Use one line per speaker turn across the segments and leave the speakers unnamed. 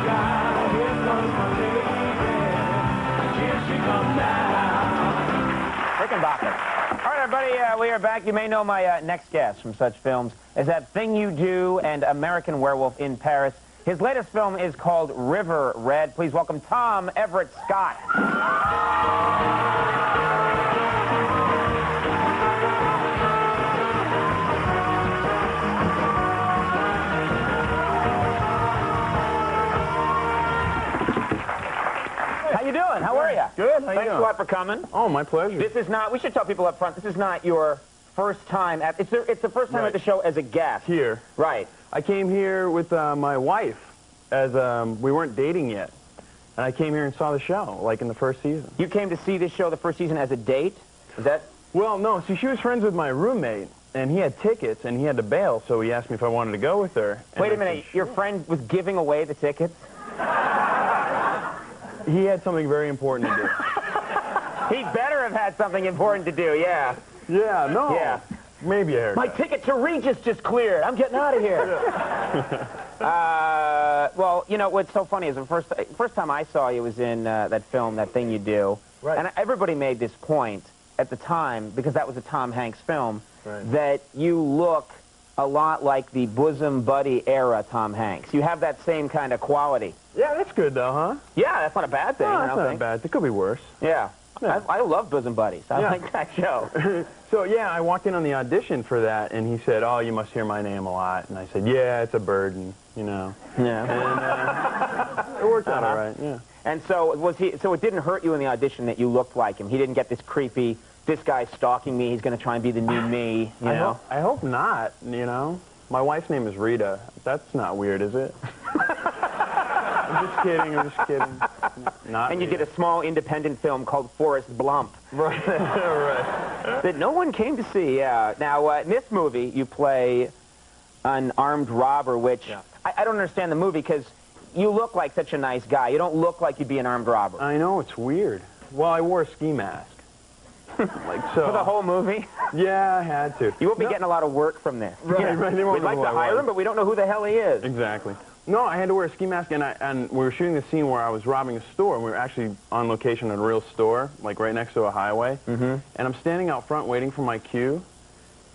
sky. Here comes my lady. Here she comes now.
Rickenbacker. All right, everybody, we are back. You may know my next guest from such films as That Thing You Do and American Werewolf in Paris. His latest film is called River Red. Please welcome Tom Everett Scott. How you doing? How are you?
Good. How you
Thanks
doing?
a lot for coming.
Oh, my pleasure.
This is not, we should tell people up front, this is not your first time at, it's the first time
Right.
at the show as a guest.
Here.
Right.
I came here with my wife as we weren't dating yet. And I came here and saw the show, like in the first season.
You came to see this show the first season as a date? Is that?
Well, no. See, she was friends with my roommate, and he had tickets, and he had to bail, so he asked me if I wanted to go with her.
Wait a minute, your friend was giving away the tickets?
He had something very important to do.
He better have had something important to do, yeah.
Yeah, no.
Yeah.
Maybe a haircut.
My ticket to Regis just cleared. I'm getting out of here. Well, you know, what's so funny is the first time I saw you was in that film, That Thing You Do.
Right.
And everybody made this point at the time, because that was a Tom Hanks film,
Right.
that you look a lot like the bosom buddy era Tom Hanks. You have that same kind of quality.
Yeah, that's good, though, huh?
Yeah, that's not a bad thing.
No,
I
that's
don't
not
think.
bad. It could be worse.
Yeah.
Yeah.
I love Bosom Buddies. I
Yeah.
like that show.
So, yeah, I walked in on the audition for that, and he said, oh, you must hear my name a lot. And I said, yeah, it's a burden, you know.
Yeah.
And it worked out all right, yeah.
And so so it didn't hurt you in the audition that you looked like him. He didn't get this creepy, this guy's stalking me, he's going to try and be the new me, you know?
I hope not, you know. My wife's name is Rita. That's not weird, is it? I'm just kidding. Not
And you
Rita.
did a small independent film called Forrest Blump.
Right, right.
That no one came to see, yeah. Now, in this movie, you play an armed robber, which
Yeah.
I don't understand the movie, because you look like such a nice guy. You don't look like you'd be an armed robber.
I know, it's weird. Well, I wore a ski mask. Like so.
For the whole movie?
Yeah, I had to.
You won't be getting a lot of work from this.
Right, right. They won't
We'd
know
like
who
to
I
hire
was.
him, but we don't know who the hell he is.
Exactly. No, I had to wear a ski mask, and we were shooting the scene where I was robbing a store, and we were actually on location at a real store, like right next to a highway. Mm-hmm. And I'm standing out front waiting for my cue,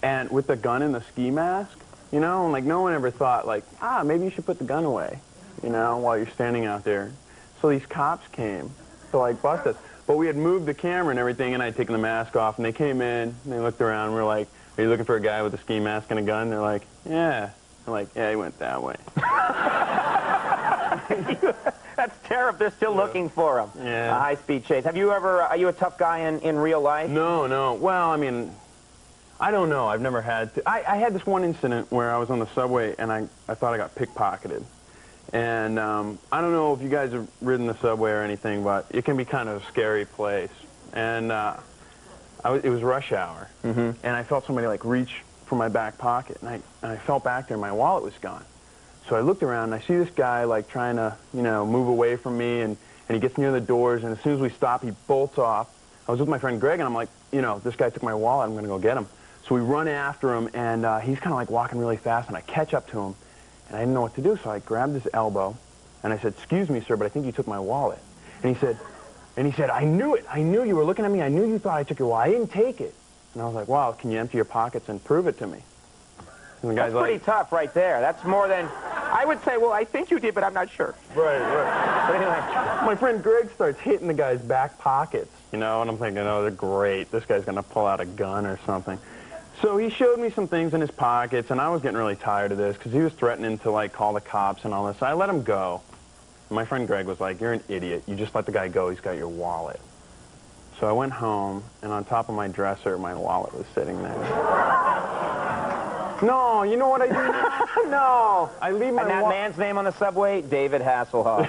and with the gun and the ski mask, you know, and like no one ever thought, like, maybe you should put the gun away, you know, while you're standing out there. So these cops came to like bust us. But we had moved the camera and everything, and I had taken the mask off, and they came in, and they looked around, and we were like, are you looking for a guy with a ski mask and a gun? They're like, yeah. I'm like, yeah, he went that way.
That's terrible. They're still looking for him.
Yeah.
A high-speed chase. Are you a tough guy in real life?
No. Well, I mean, I don't know. I've never had to. I had this one incident where I was on the subway, and I thought I got pickpocketed. And I don't know if you guys have ridden the subway or anything, but it can be kind of a scary place. And it was rush hour, and I felt somebody like reach for my back pocket, and I felt back there, and my wallet was gone. So I looked around, and I see this guy like trying to, you know, move away from me, and he gets near the doors, and as soon as we stop, he bolts off. I was with my friend Greg, and I'm like, you know, this guy took my wallet, I'm going to go get him. So we run after him, and he's kind of like walking really fast, and I catch up to him, and I didn't know what to do, so I grabbed his elbow, and I said, excuse me, sir, but I think you took my wallet. And he said, I knew it. I knew you were looking at me. I knew you thought I took your wallet. I didn't take it. And I was like, wow, can you empty your pockets and prove it to me? And the guy's
That's pretty tough right there. That's more than... I would say, well, I think you did, but I'm not sure.
Right.
But anyway.
My friend Greg starts hitting the guy's back pockets, you know, and I'm thinking, oh, they're great. This guy's going to pull out a gun or something. So he showed me some things in his pockets, and I was getting really tired of this because he was threatening to, like, call the cops and all this. So I let him go. And my friend Greg was like, you're an idiot. You just let the guy go. He's got your wallet. So I went home, and on top of my dresser, my wallet was sitting there. No, you know what I do? No. I leave my
And that man's name on the subway? David Hasselhoff.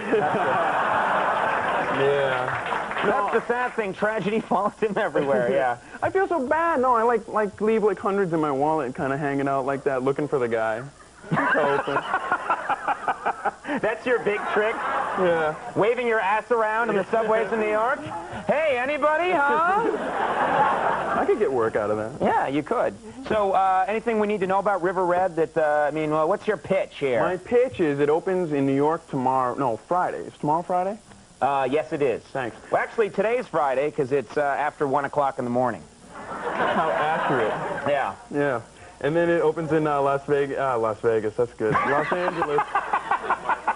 Yeah.
That's the sad thing. Tragedy follows him everywhere, yeah.
I feel so bad. No, I like leave like hundreds in my wallet kind of hanging out like that, looking for the guy. Open.
That's your big trick?
Yeah.
Waving your ass around in the subways in New York? Hey, anybody, huh?
I could get work out of that.
Yeah, you could. So, anything we need to know about River Red that, I mean, what's your pitch here?
My pitch is it opens in New York tomorrow. No, Friday. Is tomorrow Friday?
Yes, it is.
Thanks.
Well, actually, today's Friday because it's after 1 o'clock in the morning.
How accurate.
Yeah.
Yeah. And then it opens in Las Vegas, that's good. Los Angeles.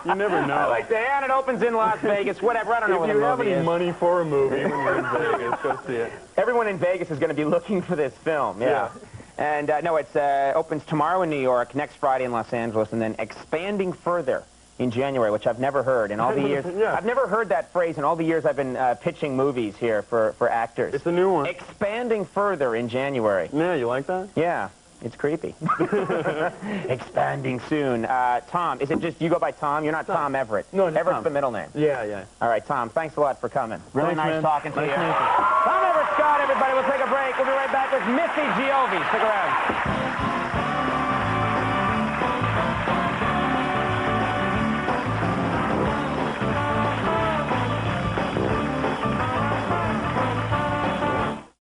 You never know.
I like that. And it opens in Las Vegas, whatever. I don't know what the movie is.
If you have any money for a movie when you're in Vegas, go see it.
Everyone in Vegas is going to be looking for this film, yeah. And, no, it opens tomorrow in New York, next Friday in Los Angeles, and then expanding further in January, which I've never heard in all the years.
Yeah.
I've never heard that phrase in all the years I've been pitching movies here for actors.
It's a new one.
Expanding further in January.
Yeah, you like that?
Yeah. It's creepy. Expanding soon. Tom, is it just you go by Tom? You're not Tom Everett.
No,
Everett's
Tom.
the middle name.
Yeah, yeah.
All right, Tom, thanks a lot for coming. Really
Thanks,
nice
man.
talking to
Nice
you.
to meet you.
Tom Everett Scott, everybody. We'll take a break. We'll be right back with Missy Giove. Stick around.